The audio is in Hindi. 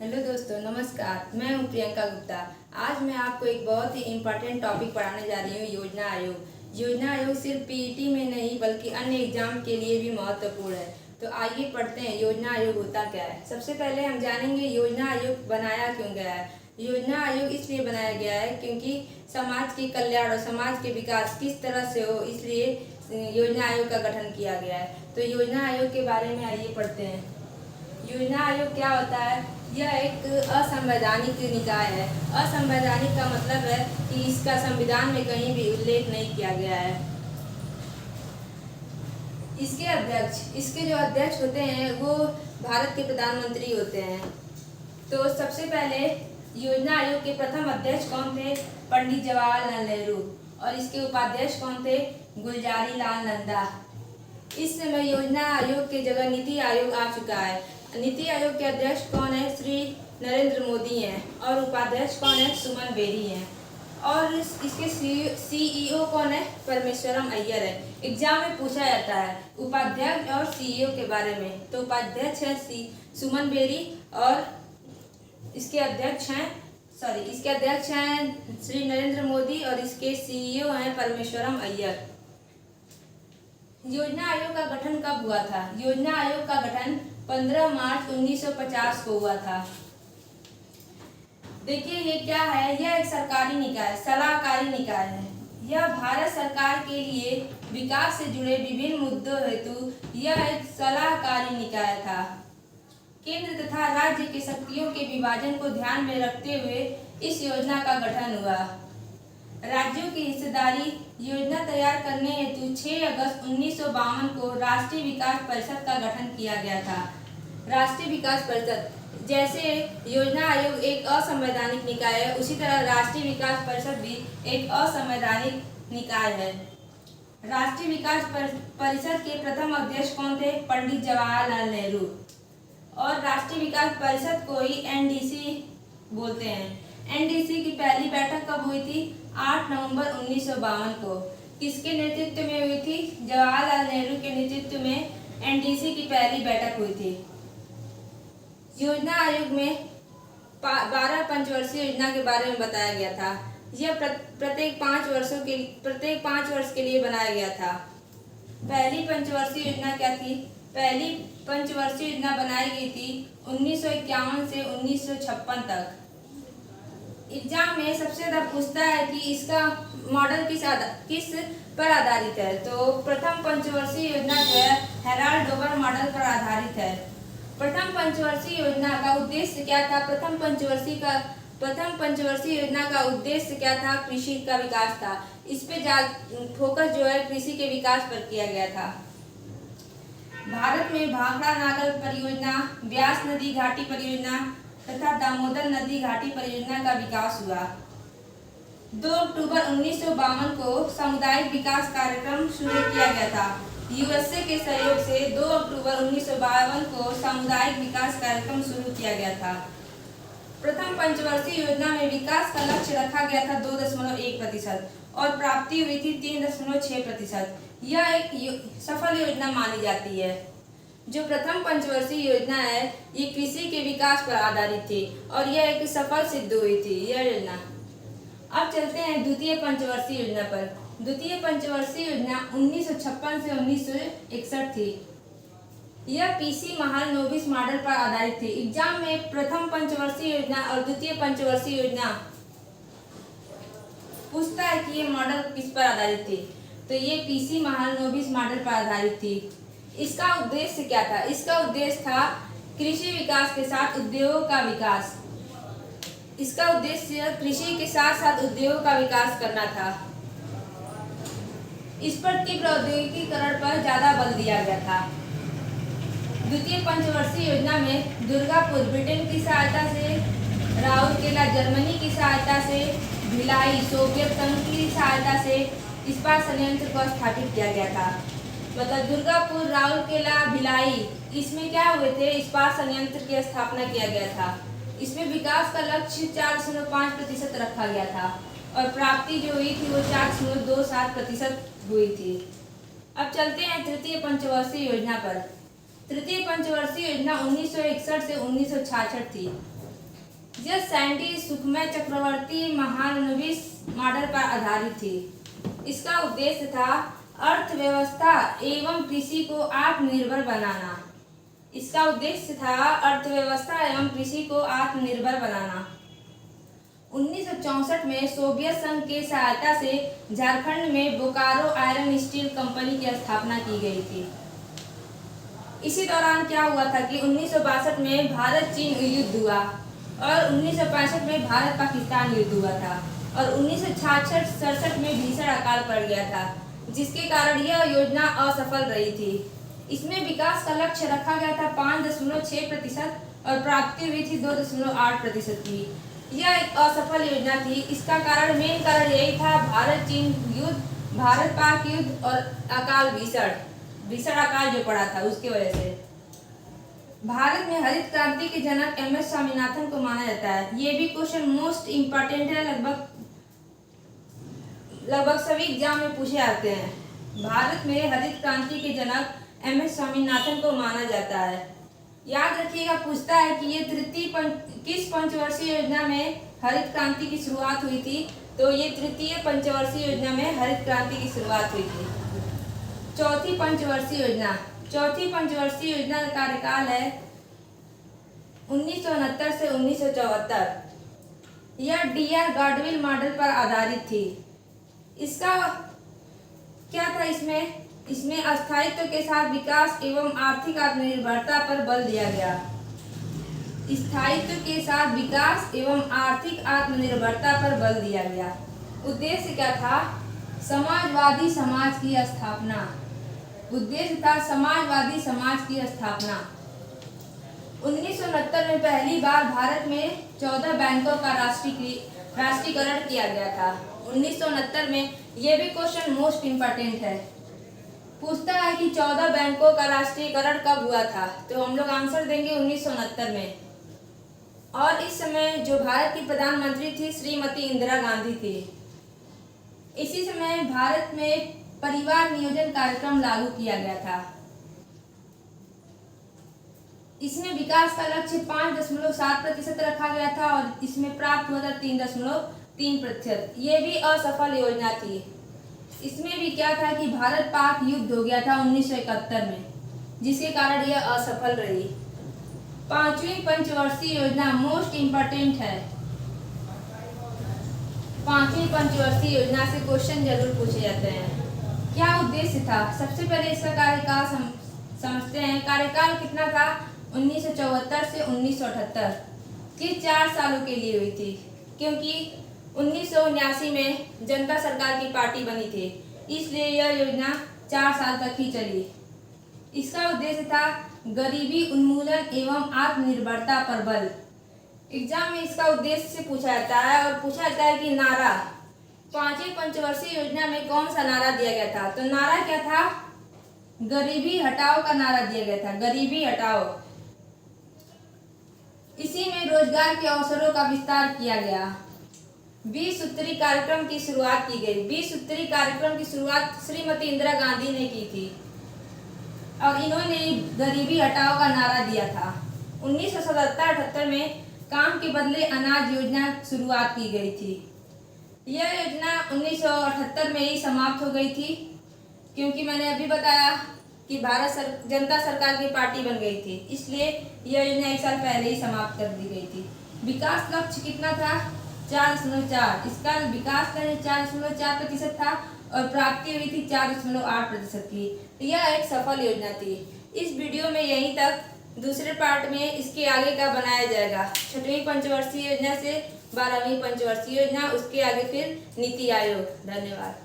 हेलो दोस्तों, नमस्कार। मैं हूं प्रियंका गुप्ता। आज मैं आपको एक बहुत ही इम्पोर्टेंट टॉपिक पढ़ाने जा रही हूं, योजना आयोग। योजना आयोग सिर्फ पीईटी में नहीं बल्कि अन्य एग्जाम के लिए भी महत्वपूर्ण है। तो आइए पढ़ते हैं योजना आयोग होता क्या है। सबसे पहले हम जानेंगे योजना आयोग बनाया क्यों गया है। योजना आयोग इसलिए बनाया गया है क्योंकि समाज के कल्याण और समाज के विकास किस तरह से हो, इसलिए योजना आयोग का गठन किया गया है। तो योजना आयोग के बारे में आइए पढ़ते हैं। योजना आयोग क्या होता है? यह एक असंवैधानिक निकाय है। असंवैधानिक का मतलब है कि इसका संविधान में कहीं भी उल्लेख नहीं किया गया है। इसके जो अध्यक्ष होते हैं वो भारत के प्रधानमंत्री होते हैं। तो सबसे पहले योजना आयोग के प्रथम अध्यक्ष कौन थे? पंडित जवाहरलाल नेहरू। और इसके उपाध्यक्ष कौन थे? गुलजारी लाल नंदा। इस समय योजना आयोग के जगह नीति आयोग आ चुका है। नीति आयोग के अध्यक्ष कौन है? श्री नरेंद्र मोदी हैं। और उपाध्यक्ष कौन है? सुमन बेरी हैं। और इसके सीईओ कौन है? परमेश्वरम अय्यर है। एग्जाम में पूछा जाता है उपाध्यक्ष और सीईओ के बारे में। तो उपाध्यक्ष है सुमन बेरी और इसके अध्यक्ष हैं श्री नरेंद्र मोदी और इसके सीईओ हैं परमेश्वरम अय्यर। योजना आयोग का गठन कब हुआ था? योजना आयोग का गठन 15 मार्च 1950 को हुआ था। देखिए ये क्या है? यह एक सरकारी निकाय, सलाहकारी निकाय है। यह भारत सरकार के लिए विकास से जुड़े विभिन्न मुद्दों हेतु यह एक सलाहकारी निकाय था। केंद्र तथा राज्य की शक्तियों के विभाजन को ध्यान में रखते हुए इस योजना का गठन हुआ। राज्यों की हिस्सेदारी योजना तैयार करने हेतु 6 अगस्त 1952 को राष्ट्रीय विकास परिषद का गठन किया गया था। राष्ट्रीय विकास परिषद, जैसे योजना आयोग एक असंवैधानिक निकाय है, उसी तरह राष्ट्रीय विकास परिषद भी एक असंवैधानिक निकाय है। राष्ट्रीय विकास परिषद के प्रथम अध्यक्ष कौन थे? पंडित जवाहरलाल नेहरू। और राष्ट्रीय विकास परिषद को ही एनडीसी बोलते हैं। एनडीसी की पहली बैठक कब हुई थी? 8 नवंबर 1952 को। किसके नेतृत्व में हुई थी? जवाहरलाल नेहरू के नेतृत्व में एनडीसी की पहली बैठक हुई थी। योजना आयोग में 12 पंचवर्षीय योजना के बारे में बताया गया था। यह प्रत्येक 5 वर्ष के लिए बनाया गया था। पहली पंचवर्षीय योजना क्या थी? पहली पंचवर्षीय योजना बनाई गई थी 1951 से 1956 तक। एग्जाम में सबसे ज्यादा पूछता है कि इसका मॉडल किस पर आधारित है। तो प्रथम पंचवर्षीय योजना जो है हेराल्ड डोवर मॉडल पर आधारित है। प्रथम पंचवर्षीय योजना का उद्देश्य क्या था? प्रथम पंचवर्षीय योजना का उद्देश्य क्या था? कृषि का विकास था। इस पे फोकस जो है कृषि के विकास पर किया गया था। भारत में भाखड़ा नागल परियोजना, व्यास नदी घाटी परियोजना तथा दामोदर नदी घाटी परियोजना का विकास हुआ। 2 अक्टूबर 1952 को सामुदायिक विकास कार्यक्रम शुरू किया गया था। यूएसए के सहयोग से 2 अक्टूबर 1952 को सामुदायिक विकास कार्यक्रम शुरू किया गया था। प्रथम पंचवर्षीय योजना में विकास का लक्ष्य रखा गया था 2.1% और प्राप्ति हुई थी 3.6%। यह एक सफल योजना मानी जाती है। जो प्रथम पंचवर्षीय योजना है ये कृषि के विकास पर आधारित थी और यह एक सफल सिद्ध हुई थी यह योजना। अब चलते हैं द्वितीय पंचवर्षीय योजना पर। द्वितीय पंचवर्षीय योजना 1956 से 1961 थी। यह पीसी महालनोबिस मॉडल पर आधारित थी। एग्जाम में प्रथम पंचवर्षीय योजना और द्वितीय पंचवर्षीय योजना पूछता है कि ये मॉडल किस पर आधारित थी। तो ये पीसी महालनोबिस मॉडल पर आधारित थी। इसका उद्देश्य क्या था? इसका उद्देश्य था कृषि विकास के साथ उद्योगों का विकास। इसका उद्देश्य कृषि के साथ साथ उद्योगों का विकास करना था। इस पर तीव्र औद्योगिकीकरण पर ज्यादा बल दिया गया था। द्वितीय पंचवर्षीय योजना में दुर्गापुर ब्रिटेन की सहायता से, राउरकेला जर्मनी की सहायता से, भिलाई सोवियत संघ की सहायता से इस्पात संयंत्र को स्थापित किया गया था। मतलब दुर्गापुर, राउरकेला, भिलाई, इसमें क्या हुए थे? इस्पात संयंत्र की स्थापना किया गया था। इसमें विकास का लक्ष्य 4.5% रखा गया था और प्राप्ति जो हुई थी वो 4.27% हुई थी। अब चलते हैं तृतीय पंचवर्षीय योजना पर। तृतीय पंचवर्षीय योजना 1961 से 1966 थी। यह सैंडी सुखमय चक्रवर्ती महालनोबिस मॉडल पर आधारित थी। इसका उद्देश्य था अर्थव्यवस्था एवं कृषि को आत्मनिर्भर बनाना। इसका उद्देश्य था अर्थव्यवस्था एवं कृषि को आत्मनिर्भर बनाना। 1964 में सोवियत संघ के सहायता से झारखंड में बोकारो आयरन स्टील कंपनी की स्थापना की गई थी। इसी दौरान क्या हुआ था कि 1962 में भारत चीन युद्ध हुआ और 1965 में भारत पाकिस्तान युद्ध हुआ था और 1966-67 में भीषण अकाल पड़ गया था, जिसके कारण यह योजना असफल रही थी। इसमें विकास का लक्ष्य रखा गया था 5.6% और प्राप्ति हुई थी 2.8% की। यह एक असफल योजना थी। इसका कारण मेन कारण यही था भारत चीन युद्ध, भारत पाक युद्ध और अकाल भीषण अकाल जो पड़ा था उसकी वजह से। भारत में हरित क्रांति के जनक एम.एस. स्वामीनाथन को माना जाता है। ये भी क्वेश्चन मोस्ट इम्पोर्टेंट है, लगभग सभी एग्जाम में पूछे आते हैं। भारत में हरित क्रांति के जनक एम.एस. स्वामीनाथन को माना जाता है। याद रखिएगा, पूछता है कि ये किस पंचवर्षीय योजना में हरित क्रांति की शुरुआत हुई थी, तो ये तृतीय पंचवर्षीय योजना में हरित क्रांति की शुरुआत हुई थी। चौथी पंचवर्षीय योजना का कार्यकाल है 1969 से 1974। यह डी.आर. गॉडविल मॉडल पर आधारित थी। इसका क्या था, इसमें स्थायित्व के साथ विकास एवं आर्थिक आत्मनिर्भरता पर बल दिया गया। स्थायित्व के साथ विकास एवं आर्थिक आत्मनिर्भरता पर बल दिया गया। उद्देश्य क्या था? समाजवादी समाज की स्थापना। उद्देश्य था समाजवादी समाज की स्थापना। 1969 में पहली बार भारत में 14 बैंकों का राष्ट्रीयकरण किया गया था। 1969 में, यह भी क्वेश्चन मोस्ट इम्पोर्टेंट है। पूछता है कि 14 बैंकों का राष्ट्रीयकरण कब हुआ था, तो हम लोग आंसर देंगे 1969 में। और इस समय जो भारत की प्रधानमंत्री थी श्रीमती इंदिरा गांधी थी। इसी समय भारत में परिवार नियोजन कार्यक्रम लागू किया गया था। इसमें विकास का लक्ष्य 5.7% रखा गया था और इसमें प्राप्त हुआ था 3.3%। ये भी असफल योजना थी। इसमें भी क्या था कि भारत पाक युद्ध हो गया था 1971 में, जिसके कारण यह असफल रही। पांचवी पंचवर्षीय योजना मोस्ट इम्पोर्टेंट है। पांचवी पंचवर्षीय योजना से क्वेश्चन जरूर पूछे जाते हैं। क्या उद्देश्य था? सबसे पहले इसका कार्यकाल समझते हैं। कार्यकाल कितना था? 1974 से 1978 की 4 सालों के लिए हुई थी, क्योंकि 1979 में जनता सरकार की पार्टी बनी थी, इसलिए यह योजना 4 साल तक ही चली। इसका उद्देश्य था गरीबी उन्मूलन एवं आत्मनिर्भरता पर बल। एग्जाम में इसका उद्देश्य से पूछा जाता है और पूछा जाता है कि नारा पांचवी पंचवर्षीय योजना में कौन सा नारा दिया गया था, तो नारा क्या था? गरीबी हटाओ का नारा दिया गया था, गरीबी हटाओ। इसी में रोजगार के अवसरों का विस्तार किया गया। 20 सूत्री कार्यक्रम की शुरुआत की गई। 20 सूत्री कार्यक्रम की शुरुआत श्रीमती इंदिरा गांधी ने की थी और इन्होंने गरीबी हटाओ का नारा दिया था। 1977-78 में काम के बदले अनाज योजना शुरुआत की गई थी। यह योजना 1978 में ही समाप्त हो गई थी, क्योंकि मैंने अभी बताया कि जनता सरकार की पार्टी बन गई थी, इसलिए यह योजना 1 साल पहले ही समाप्त कर दी गई थी। विकास लक्ष्य कितना था? 4.4। इसका विकास लक्ष्य 4.4% था और प्राप्ति हुई थी 4.8% की। यह एक सफल योजना थी। इस वीडियो में यहीं तक। दूसरे पार्ट में इसके आगे का बनाया जाएगा। 6वीं पंचवर्षीय योजना से 12वीं पंचवर्षीय योजना, उसके आगे फिर नीति आयोग। धन्यवाद।